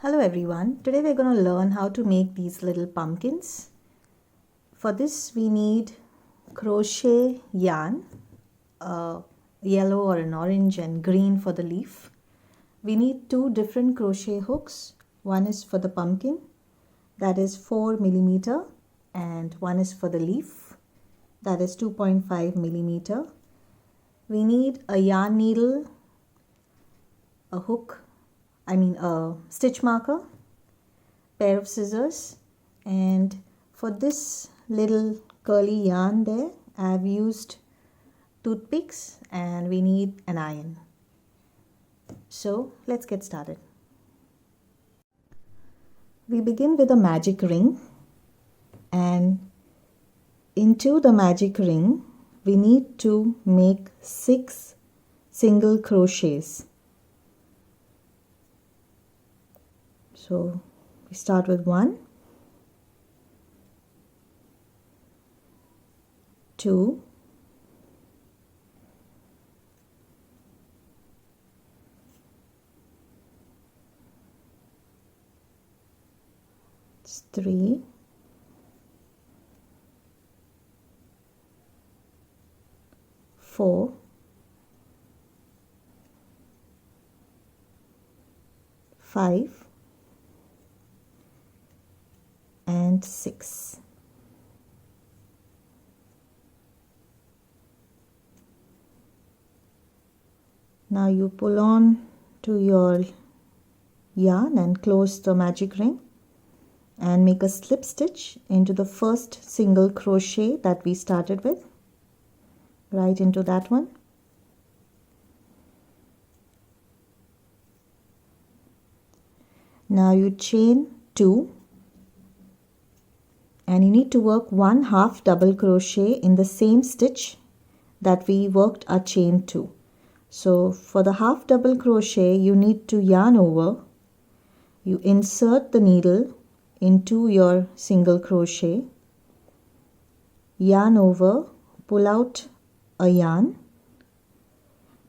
Hello everyone, today we're going to learn how to make these little pumpkins. For this we need crochet yarn, yellow or an orange and green for the leaf. We need two different crochet hooks. One is for the pumpkin, that is 4 millimeter, and one is for the leaf, that is 2.5 millimeter. We need a yarn needle, a hook, a stitch marker, pair of scissors, and for this little curly yarn there I have used toothpicks, and we need an iron. So let's get started. We begin with a magic ring, and into the magic ring we need to make 6 single crochets. So we start with 1, 2, 3, 4, 5, and 6. Now you pull on to your yarn and close the magic ring and make a slip stitch into the first single crochet that we started with, right into that one. Now you chain 2, and you need to work 1/2 double crochet in the same stitch that we worked our chain 2. So for the half double crochet you need to yarn over, you insert the needle into your single crochet, yarn over, pull out a yarn.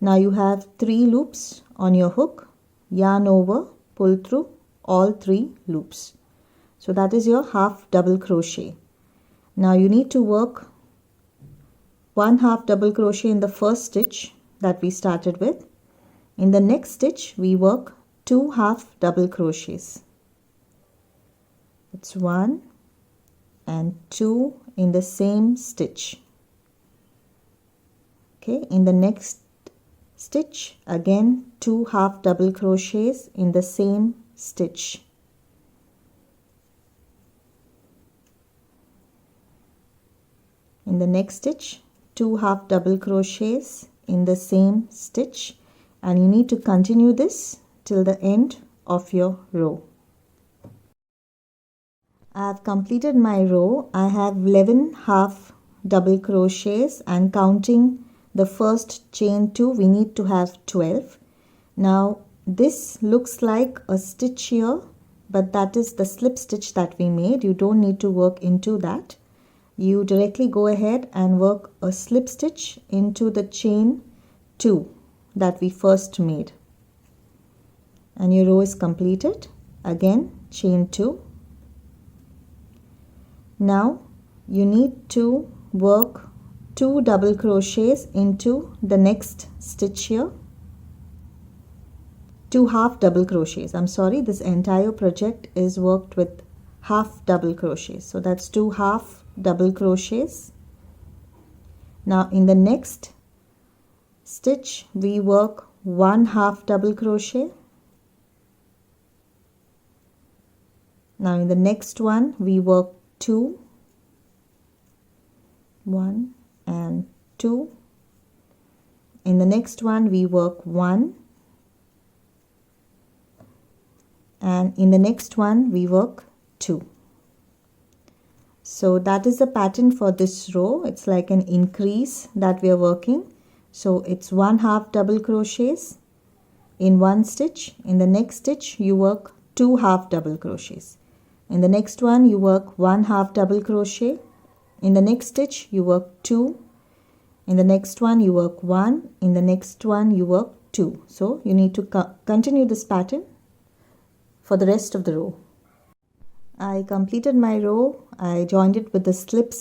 Now you have 3 loops on your hook, yarn over, pull through all 3 loops. So that is your half double crochet. Now you need to work 1/2 double crochet in the first stitch that we started with. In the next stitch we work 2 half double crochets. It's 1 and 2 in the same stitch. Okay, in the next stitch again 2 half double crochets in the same stitch. In the next stitch 2 half double crochets in the same stitch, and you need to continue this till the end of your row. I have completed my row. I have 11 half double crochets, and counting the first chain 2 we need to have 12. Now this looks like a stitch here, but that is the slip stitch that we made. You don't need to work into that. You directly go ahead and work a slip stitch into the chain 2 that we first made, and your row is completed. Again chain 2. Now you need to work 2 double crochets into the next stitch here, 2 half double crochets. I'm sorry, this entire project is worked with half double crochets, so that's 2 half double crochets. Now in the next stitch we work 1/2 double crochet. Now in the next one we work 2, 1 and 2. In the next one we work 1, and in the next one we work 2. So that is the pattern for this row. It's like an increase that we are working. So it's 1/2 double crochets in one stitch. In the next stitch you work 2 half double crochets. In the next one you work 1/2 double crochet. In the next stitch you work 2. In the next one you work 1. In the next one you work 2. So you need to continue this pattern for the rest of the row. I completed my row. I joined it with the slip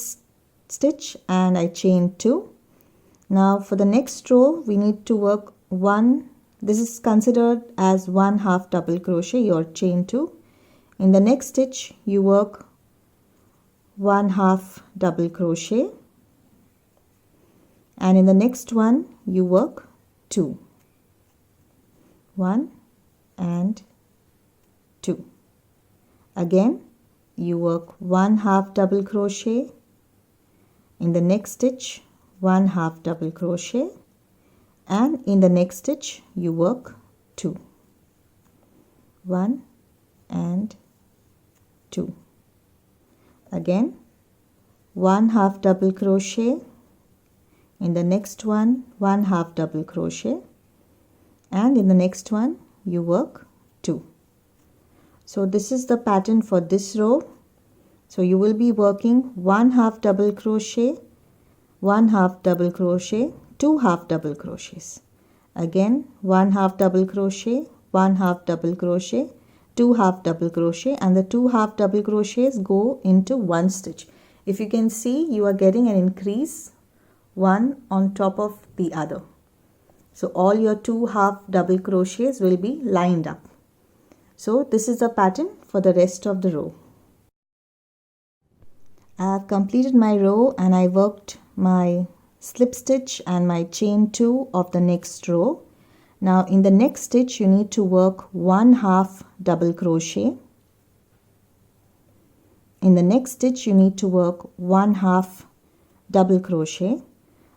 stitch and I chained 2. Now for the next row we need to work 1. This is considered as 1 half double crochet, your chain 2. In the next stitch you work 1 half double crochet, and in the next one you work 2. 1 and 2. Again you work 1 half double crochet, in the next stitch 1 half double crochet, and in the next stitch you work 2. 1 and 2. Again 1 half double crochet, in the next one 1 half double crochet, and in the next one you work 2. So this is the pattern for this row. So you will be working 1 half double crochet, 1 half double crochet, 2 half double crochets. Again 1 half double crochet, 1 half double crochet, 2 half double crochet, and the 2 half double crochets go into one stitch. If you can see, you are getting an increase one on top of the other. So all your 2 half double crochets will be lined up. So this is the pattern for the rest of the row. I have completed my row and I worked my slip stitch and my chain 2 of the next row. Now in the next stitch you need to work 1 half double crochet. In the next stitch you need to work 1 half double crochet.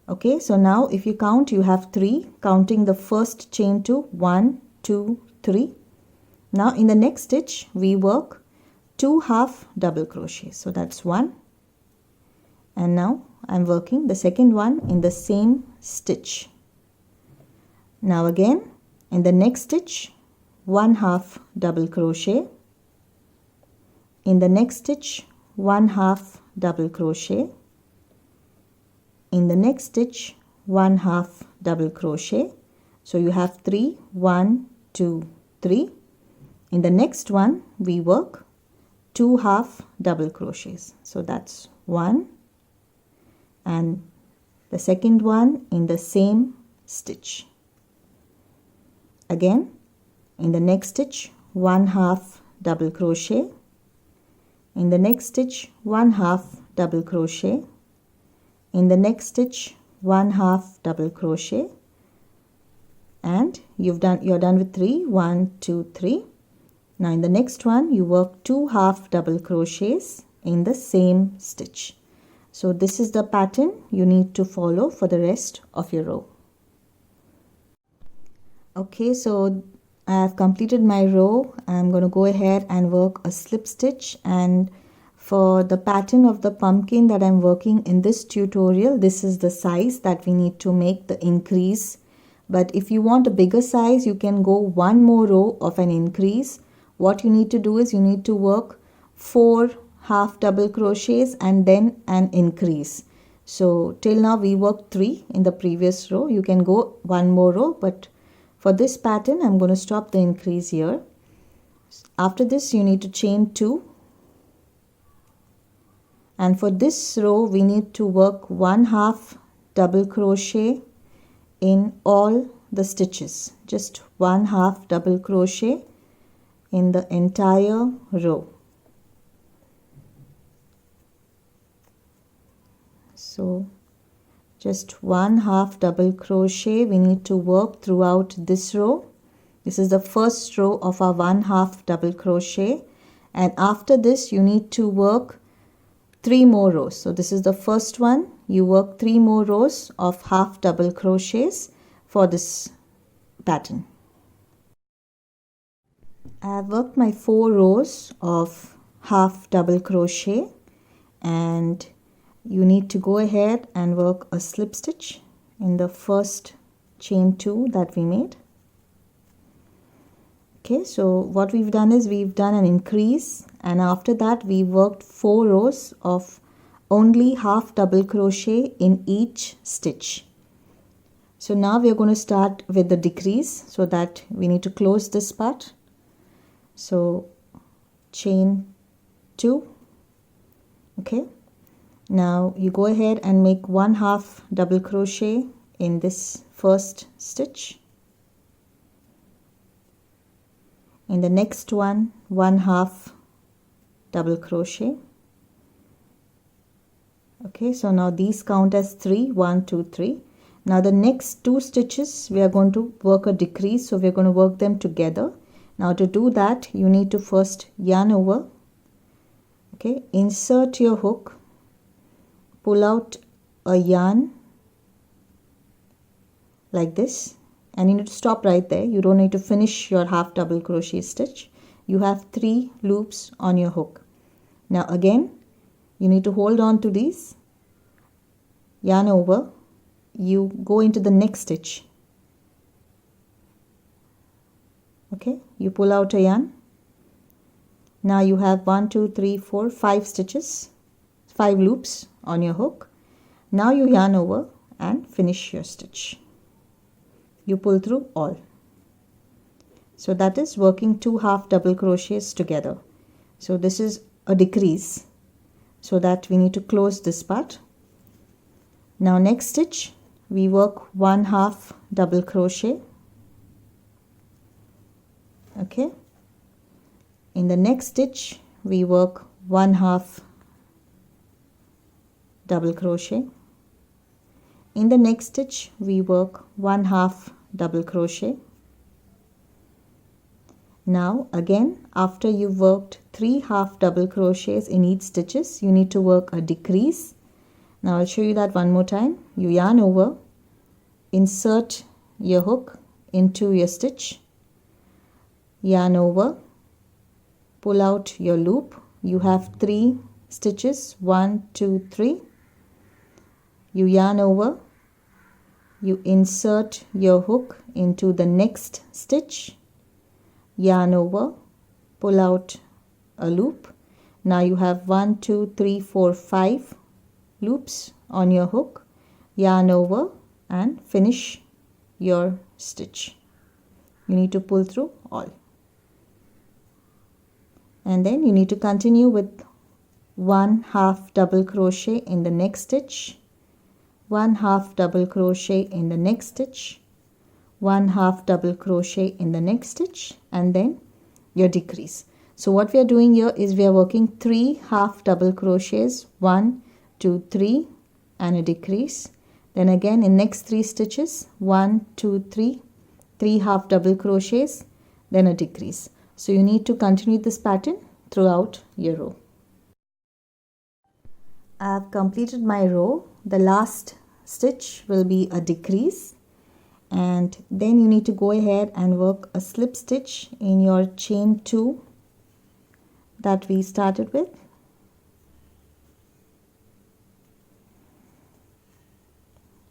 Okay, so now if you count, you have 3, counting the first chain 2, 1, 2, 3. Now in the next stitch we work 2 half double crochets, so that's 1, and now I'm working the second one in the same stitch. Now again in the next stitch 1 half double crochet, in the next stitch 1 half double crochet, in the next stitch 1 half double crochet. So you have 3, 1, 2, 3. In the next one we work 2 half double crochets, so that's 1, and the second one in the same stitch. Again in the next stitch 1 half double crochet, in the next stitch 1 half double crochet, in the next stitch 1 half double crochet, and you're done with 3, 1, 2, 3. Now in the next one you work 2 half double crochets in the same stitch. So this is the pattern you need to follow for the rest of your row. Okay, so I have completed my row. I'm going to go ahead and work a slip stitch, and for the pattern of the pumpkin that I'm working in this tutorial, this is the size that we need to make the increase. But if you want a bigger size, you can go one more row of an increase. What you need to do is you need to work 4 half double crochets and then an increase. So till now we worked 3 in the previous row. You can go one more row, but for this pattern I'm going to stop the increase here. After this you need to chain 2, and for this row we need to work 1 half double crochet in all the stitches, just 1 half double crochet in the entire row. So just 1 half double crochet we need to work throughout this row. This is the first row of our 1 half double crochet, and after this you need to work 3 more rows. So this is the first one. You work 3 more rows of half double crochets for this pattern. I have worked my 4 rows of half double crochet, and you need to go ahead and work a slip stitch in the first chain 2 that we made. Okay, so what we've done is we've done an increase, and after that we worked 4 rows of only half double crochet in each stitch. So now we are going to start with the decrease, so that we need to close this part. So chain 2. Okay, now you go ahead and make 1/2 double crochet in this first stitch. In the next one, 1/2 double crochet. Okay, so now these count as 3, 1, 2, 3. Now the next 2 stitches we are going to work a decrease, so we are going to work them together. Now to do that, you need to first yarn over. Okay, insert your hook, pull out a yarn like this, and you need to stop right there. You don't need to finish your half double crochet stitch. You have 3 loops on your hook. Now again, you need to hold on to these, yarn over, you go into the next stitch. Okay, you pull out a yarn. Now you have 1, 2, 3, 4, 5 stitches, 5 loops on your hook. Now you yarn over and finish your stitch. You pull through all. So that is working 2 half double crochets together. So this is a decrease, so that we need to close this part. Now next stitch we work 1/2 double crochet. Okay, in the next stitch we work 1/2 double crochet. In the next stitch we work 1/2 double crochet. Now again, after you've worked 3 half double crochets in each stitches, you need to work a decrease. Now I'll show you that one more time. You yarn over, insert your hook into your stitch, yarn over, pull out your loop. You have 3 stitches, 1, 2, 3. You yarn over, you insert your hook into the next stitch, yarn over, pull out a loop. Now you have 1, 2, 3, 4, 5 loops on your hook, yarn over and finish your stitch. You need to pull through all. And then you need to continue with 1/2 double crochet in the next stitch, 1/2 double crochet in the next stitch, 1/2 double crochet in the next stitch, and then your decrease. So what we are doing here is we are working 3 half double crochets, 1, 2, 3, and a decrease. Then again in next 3 stitches, 1, 2, 3, 3 half double crochets, then a decrease. So you need to continue this pattern throughout your row. I have completed my row. The last stitch will be a decrease, and then you need to go ahead and work a slip stitch in your chain 2 that we started with.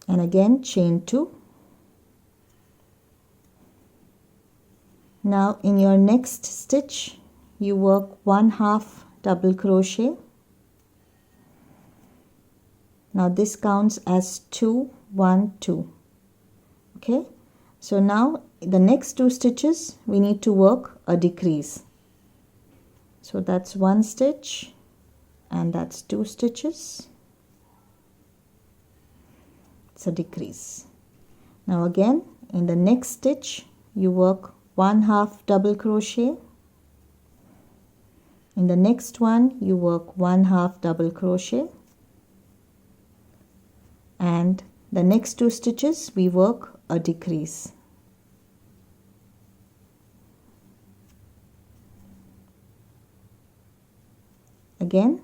And again chain 2. Now in your next stitch you work 1/2 double crochet. Now this counts as 2, 1, 2. Okay, so now the next 2 stitches we need to work a decrease. So that's 1 stitch and that's 2 stitches. It's a decrease. Now again in the next stitch you work 1/2 double crochet. In the next one you work 1/2 double crochet, and the next 2 stitches we work a decrease. Again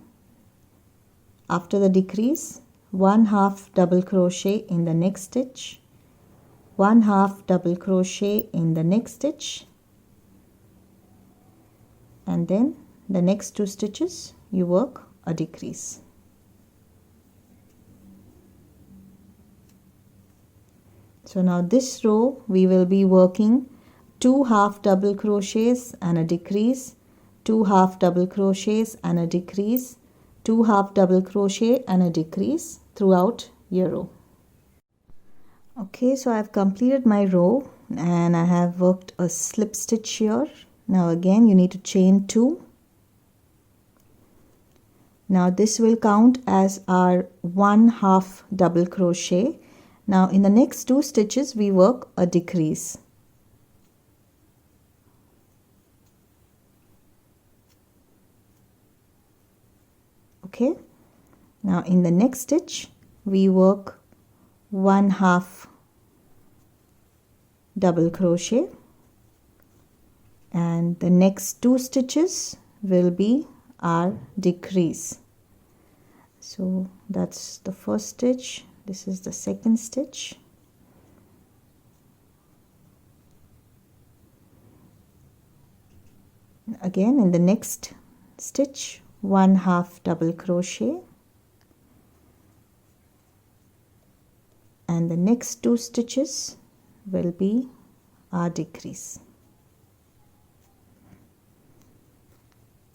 after the decrease, 1/2 double crochet in the next stitch, 1/2 double crochet in the next stitch, and then the next 2 stitches you work a decrease. So now this row we will be working 2 half double crochets and a decrease, 2 half double crochets and a decrease, 2 half double crochet and a decrease throughout your row. Okay, so I have completed my row and I have worked a slip stitch here Now again you need to chain 2. Now this will count as our 1/2 double crochet. Now in the next 2 stitches we work a decrease. Okay, now in the next stitch we work 1/2 double crochet, and the next 2 stitches will be our decrease. So that's the first stitch, this is the second stitch. Again in the next stitch 1/2 double crochet, and the next 2 stitches will be our decrease.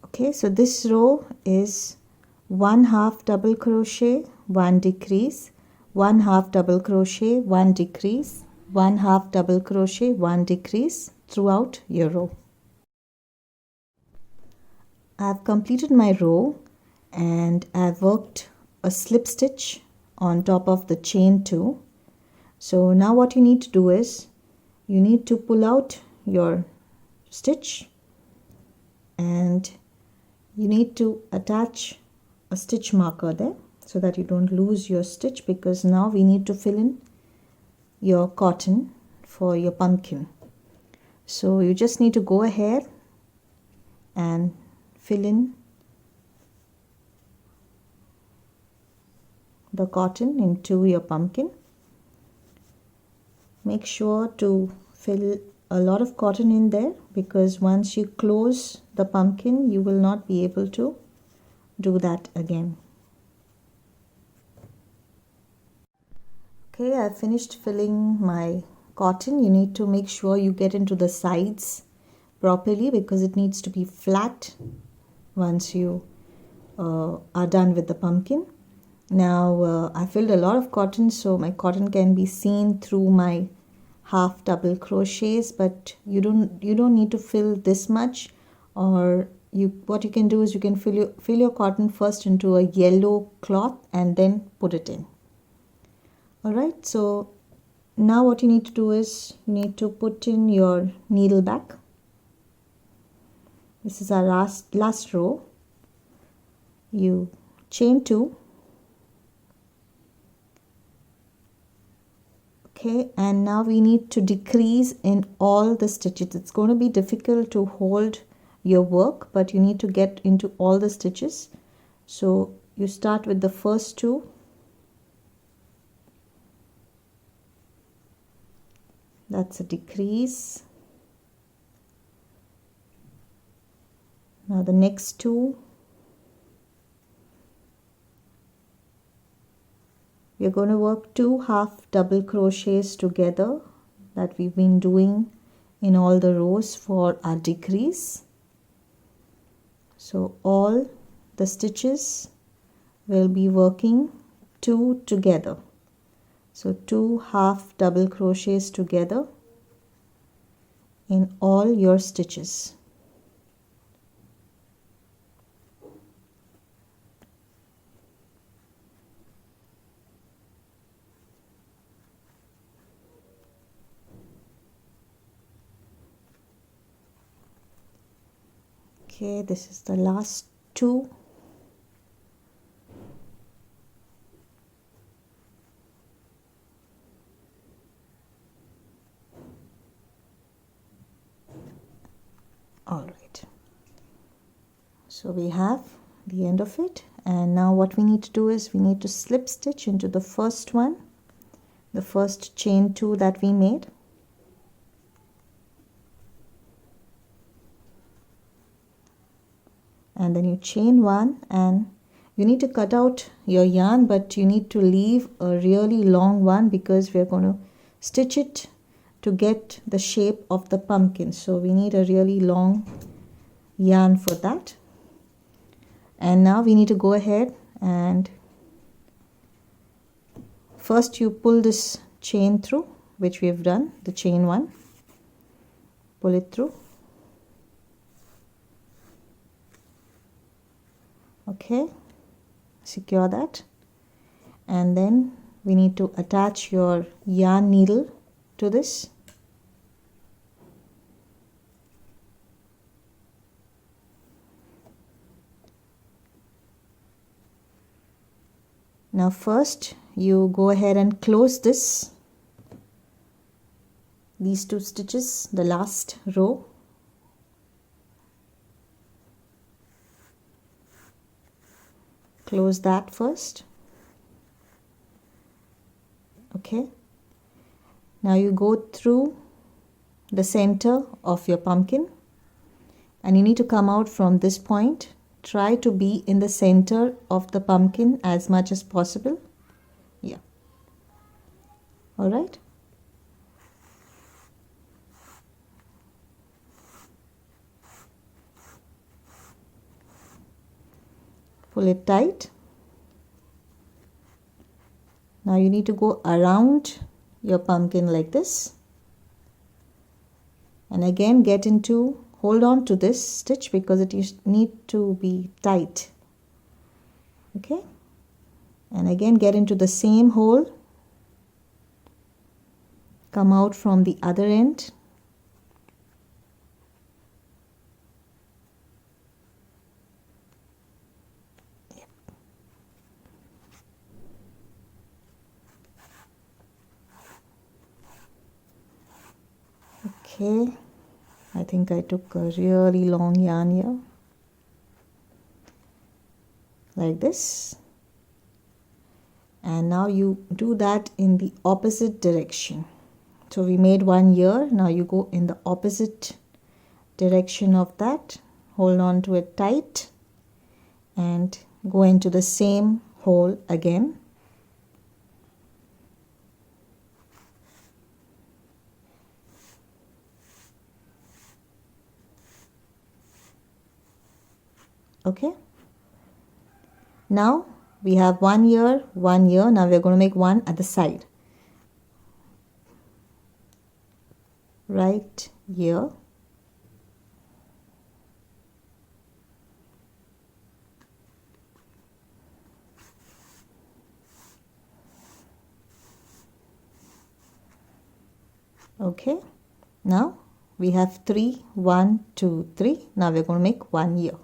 Okay, so this row is 1/2 double crochet, 1 decrease, 1/2 double crochet, 1 decrease, 1/2 double crochet, 1 decrease throughout your row. I've completed my row and I've worked a slip stitch on top of the chain 2. So now what you need to do is you need to pull out your stitch and you need to attach a stitch marker there so that you don't lose your stitch, because now we need to fill in your cotton for your pumpkin. So you just need to go ahead and fill in the cotton into your pumpkin. Make sure to fill a lot of cotton in there, because once you close the pumpkin you will not be able to do that again. Okay, I finished filling my cotton. You need to make sure you get into the sides properly because it needs to be flat once you are done with the pumpkin. Now I filled a lot of cotton, so my cotton can be seen through my half double crochets, but you don't need to fill this much. Or what you can do is you can fill your cotton first into a yellow cloth and then put it in. Alright, so now what you need to do is you need to put in your needle back. This is our last row. You chain 2. Okay, and now we need to decrease in all the stitches. It's going to be difficult to hold your work, but you need to get into all the stitches. So you start with the first 2. That's a decrease. Now the next 2. We're going to work 2 half double crochets together that we've been doing in all the rows for our decrease. So all the stitches will be working 2 together. So 2 half double crochets together in all your stitches. Okay, this is the last 2. All right. So we have the end of it, and now what we need to do is we need to slip stitch into the first one, the first chain 2 that we made. And then you chain 1, and you need to cut out your yarn, but you need to leave a really long one because we're going to stitch it to get the shape of the pumpkin. So we need a really long yarn for that. And now we need to go ahead and first you pull this chain through, which we have done, the chain 1. Pull it through. Okay, secure that, and then we need to attach your yarn needle to this. Now first you go ahead and close these 2 stitches, the last row. Close that first. Okay, now you go through the center of your pumpkin and you need to come out from this point. Try to be in the center of the pumpkin as much as possible. Yeah, all right. Pull it tight. Now you need to go around your pumpkin like this, and again hold on to this stitch because it need to be tight. Okay, and again get into the same hole, come out from the other end. Okay, I think I took a really long yarn here, like this, and now you do that in the opposite direction. So we made 1 here, now you go in the opposite direction of that, hold on to it tight and go into the same hole again. Okay, now we have 1 here, 1 here. Now we're going to make 1 at the side, right here. Okay, now we have 3, 1, 2, 3. Now we're going to make 1 here.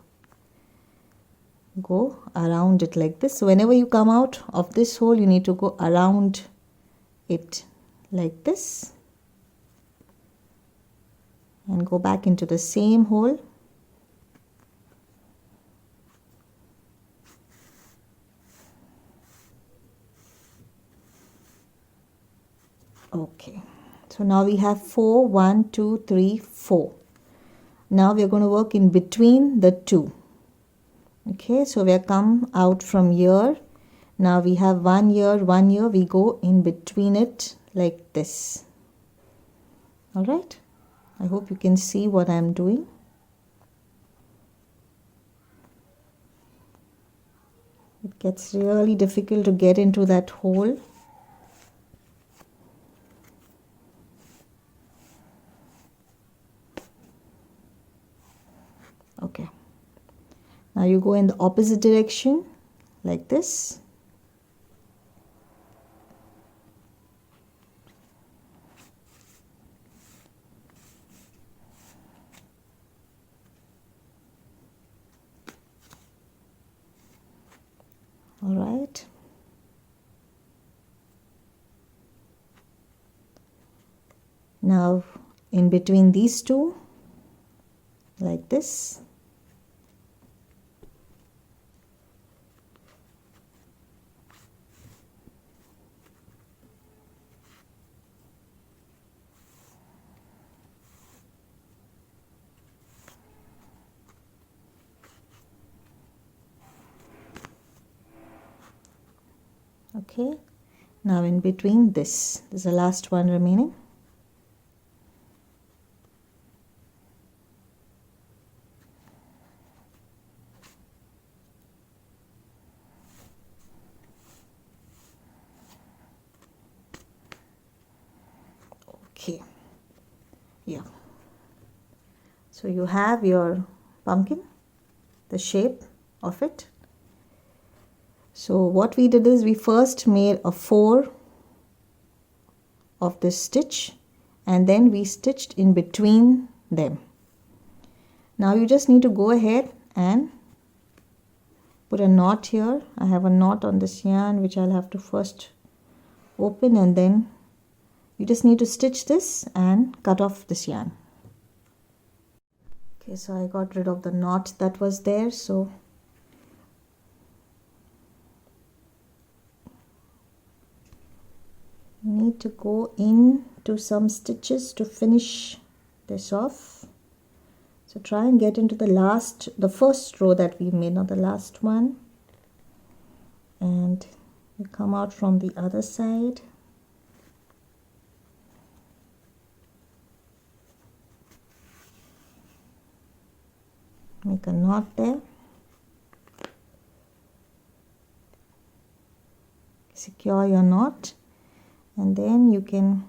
Go around it like this. So whenever you come out of this hole, you need to go around it like this and go back into the same hole. Okay, so now we have 4, 1, 2, 3, 4. Now we are going to work in between the 2. Okay, so we have come out from here. Now we have 1 here, 1 here. We go in between it like this. All right, I hope you can see what I am doing. It gets really difficult to get into that hole. Okay, now you go in the opposite direction like this. All right. Now in between these 2 like this. Okay, now in between this is the last one remaining. Okay, yeah, so you have your pumpkin, the shape of it. So what we did is we first made a 4 of this stitch and then we stitched in between them. Now you just need to go ahead and put a knot here. I have a knot on this yarn which I'll have to first open, and then you just need to stitch this and cut off this yarn. Okay, so I got rid of the knot that was there. So you need to go into some stitches to finish this off. So try and get into the first row that we made, not the last one, and you come out from the other side. Make a knot there. Secure your knot, and then you can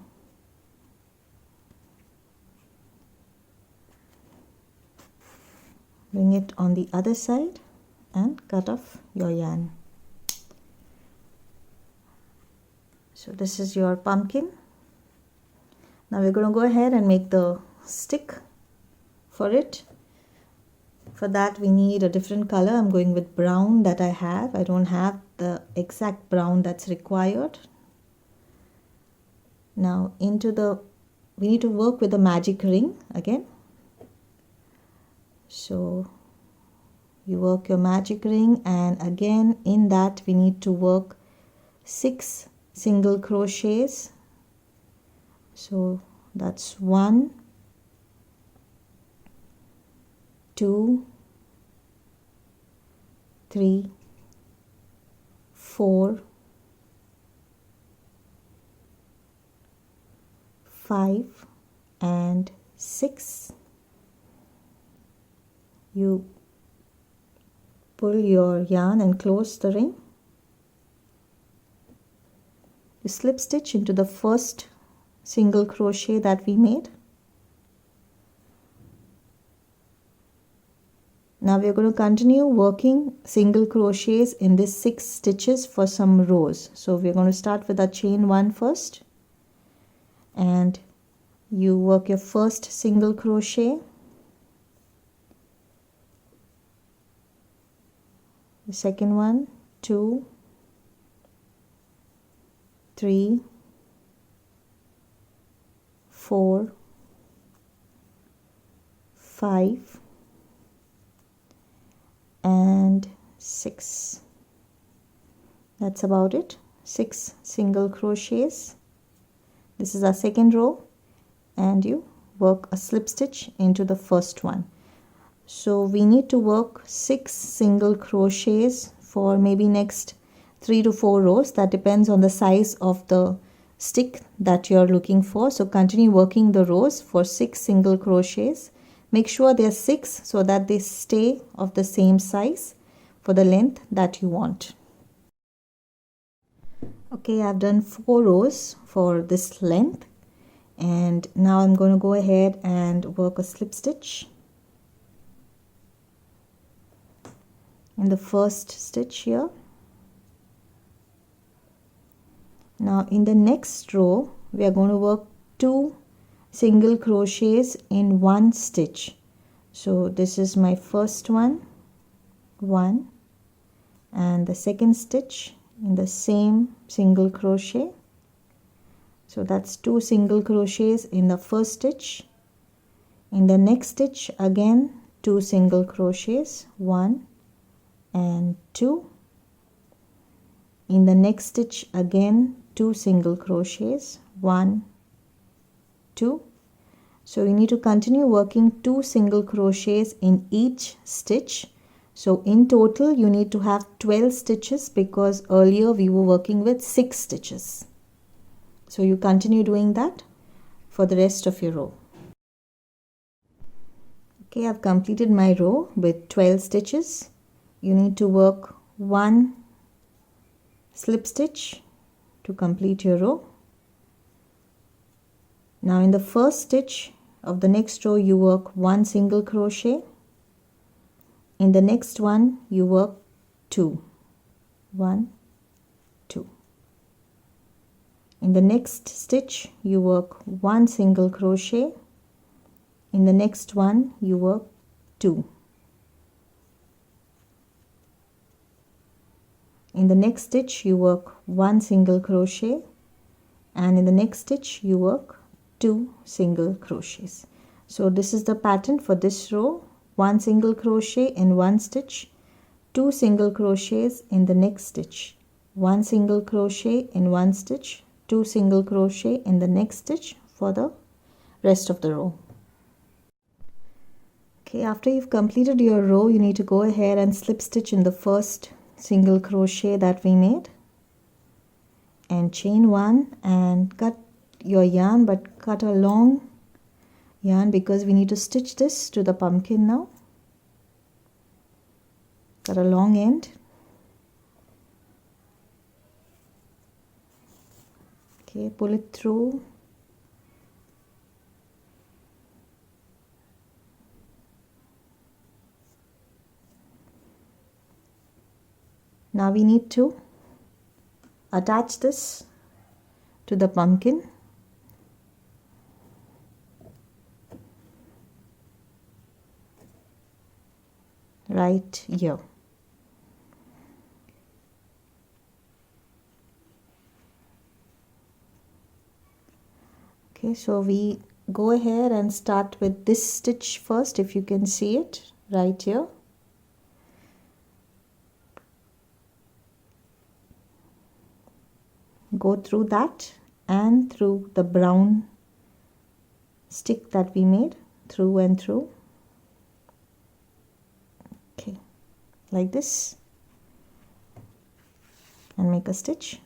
bring it on the other side and cut off your yarn. So this is your pumpkin. Now we're going to go ahead and make the stick for it. For that we need a different color. I'm going with brown that I have. I don't have the exact brown that's required. Now we need to work with the magic ring again. So you work your magic ring, and again in that we need to work 6 single crochets. So that's 1, 2, 3, 4, 5 and 6. You pull your yarn and close the ring. You slip stitch into the first single crochet that we made. Now we are going to continue working single crochets in this 6 stitches for some rows. So we are going to start with our chain 1 first, and you work your first single crochet, the second one, 2, 3, 4, 5 and 6. That's about it. 6 single crochets. This is our second row, and you work a slip stitch into the first one. So we need to work 6 single crochets for maybe next 3 to 4 rows. That depends on the size of the stick that you're looking for. So continue working the rows for 6 single crochets. Make sure they're 6 so that they stay of the same size for the length that you want. Okay, I've done 4 rows for this length, and now I'm going to go ahead and work a slip stitch in the first stitch here. Now in the next row we are going to work 2 single crochets in 1 stitch. So this is my first one, and the second stitch in the same single crochet. So that's 2 single crochets in the first stitch. In the next stitch again 2 single crochets, 1 and 2. In the next stitch again 2 single crochets, 1, 2. So you need to continue working 2 single crochets in each stitch. So in total you need to have 12 stitches, because earlier we were working with 6 stitches. So you continue doing that for the rest of your row. Okay, I've completed my row with 12 stitches. You need to work 1 slip stitch to complete your row. Now in the first stitch of the next row you work 1 single crochet. In the next one you work 2. 1, 2. In the next stitch you work 1 single crochet. In the next one you work 2. In the next stitch you work 1 single crochet, and in the next stitch you work 2 single crochets. So this is the pattern for this row: 1 single crochet in one stitch, 2 single crochets in the next stitch, 1 single crochet in one stitch, 2 single crochet in the next stitch for the rest of the row. Okay, after you've completed your row, you need to go ahead and slip stitch in the first single crochet that we made, and chain 1 and cut your yarn, but cut a long yarn because we need to stitch this to the pumpkin now. Cut a long end. Okay, pull it through. Now we need to attach this to the pumpkin. Right here. Okay, so we go ahead and start with this stitch first, if you can see it right here. Go through that and through the brown stick that we made, through and through. Okay, like this, and make a stitch.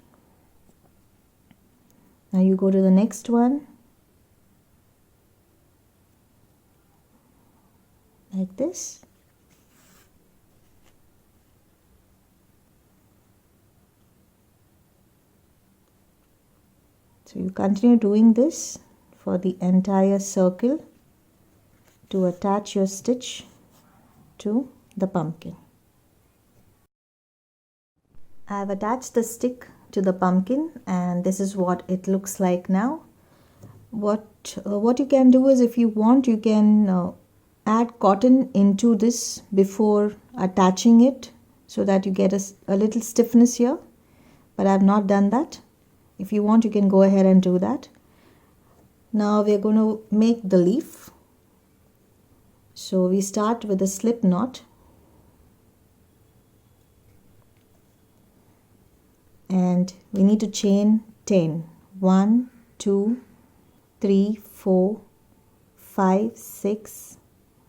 Now you go to the next one, like this. So you continue doing this for the entire circle to attach your stitch to the pumpkin. I have attached the stick to the pumpkin, and this is what it looks like now. What you can do is, if you want, you can add cotton into this before attaching it, so that you get a little stiffness here, but I have not done that. If you want, you can go ahead and do that. Now we are going to make the leaf. So we start with a slip knot, and we need to chain 10. 1, 2, 3, 4, 5, 6,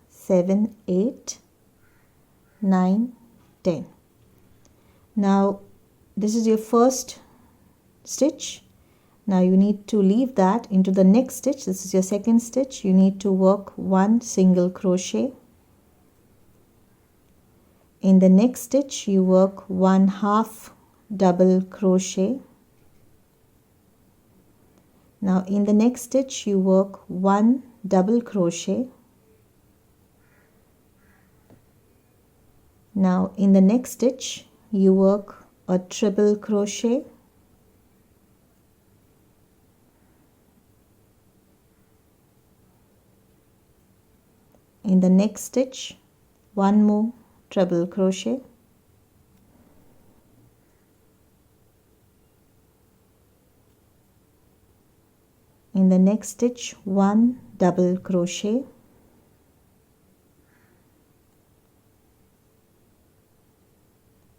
7, 8, 9, 10. Now this is your first stitch. Now you need to leave that into the next stitch. This is your second stitch. You need to work 1 single crochet. In the next stitch you work 1/2 double crochet. Now in the next stitch you work 1 double crochet. Now in the next stitch you work a triple crochet. In the next stitch, 1 more treble crochet. In the next stitch, 1 double crochet.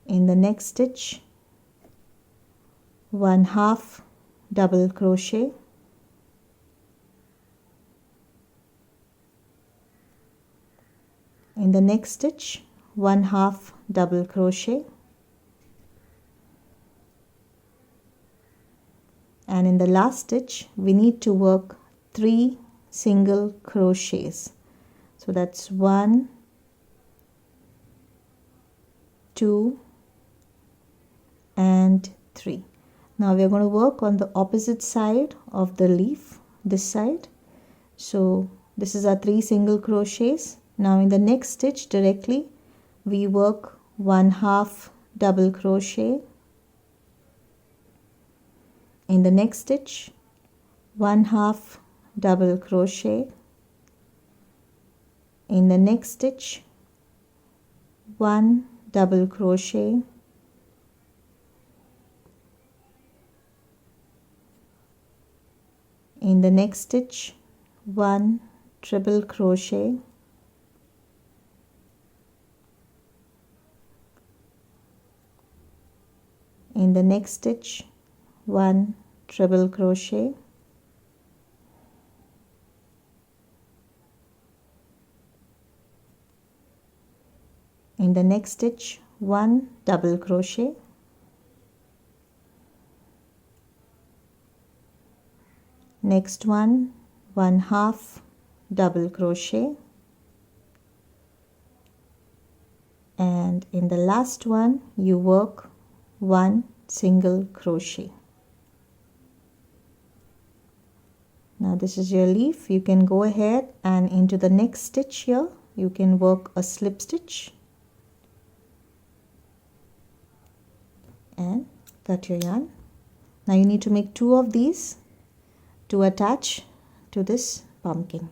In the next stitch, 1/2 double crochet. In the next stitch, 1/2 double crochet, and in the last stitch we need to work 3 single crochets. So that's 1, 2 and 3. Now we are going to work on the opposite side of the leaf, this side. So this is our 3 single crochets. Now in the next stitch directly we work 1/2 double crochet. In the next stitch, 1/2 double crochet. In the next stitch, 1 double crochet. In the next stitch, 1 triple crochet. In the next stitch, 1 triple crochet. In the next stitch, 1 double crochet. Next one, 1/2 double crochet, and in the last one you work 1 single crochet. Now this is your leaf. You can go ahead and into the next stitch here you can work a slip stitch and cut your yarn. Now you need to make 2 of these to attach to this pumpkin.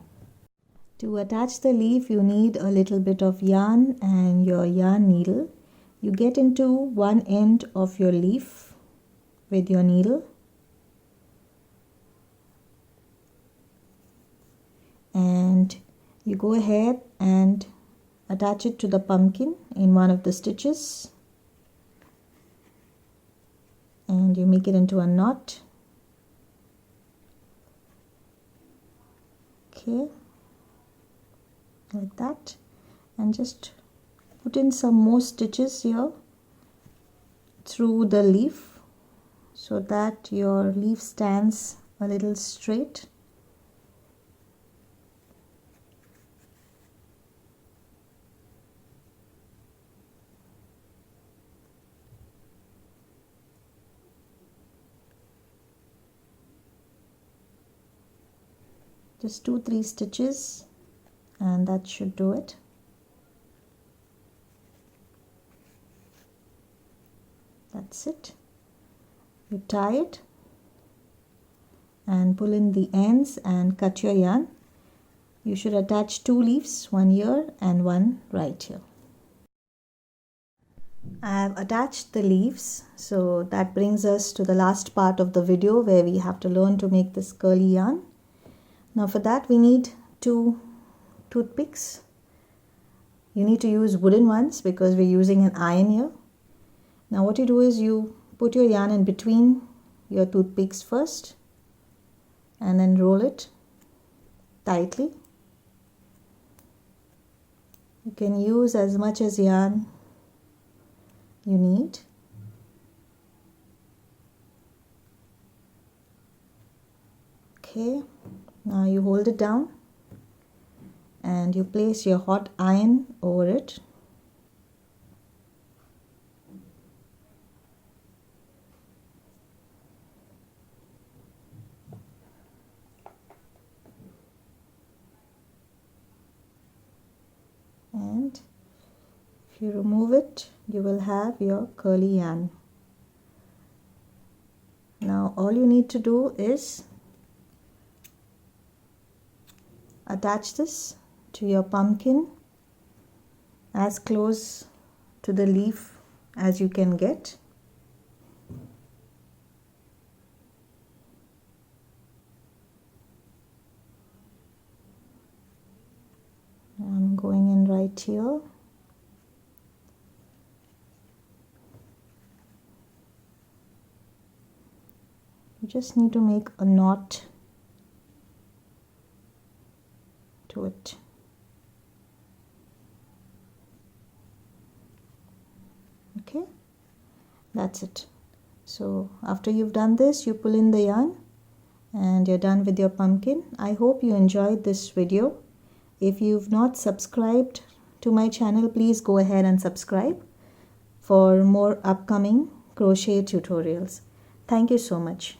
To attach the leaf you need a little bit of yarn and your yarn needle. You get into one end of your leaf with your needle and you go ahead and attach it to the pumpkin in one of the stitches and you make it into a knot. Okay, like that, and just put in some more stitches here through the leaf so that your leaf stands a little straight. Just 2-3 stitches and that should do it. That's it. You tie it and pull in the ends and cut your yarn. You should attach 2 leaves, one here and one right here. I have attached the leaves, so that brings us to the last part of the video where we have to learn to make this curly yarn. Now for that we need 2 toothpicks. You need to use wooden ones because we're using an iron here. Now what you do is you put your yarn in between your toothpicks first and then roll it tightly. You can use as much as yarn you need. Okay, now you hold it down and you place your hot iron over it. And if you remove it, you will have your curly yarn. Now all you need to do is attach this to your pumpkin as close to the leaf as you can get. I'm going in right here. You just need to make a knot to it. Okay, that's it. So after you've done this, you pull in the yarn and you're done with your pumpkin. I hope you enjoyed this video. If you've not subscribed to my channel, please go ahead and subscribe for more upcoming crochet tutorials. Thank you so much.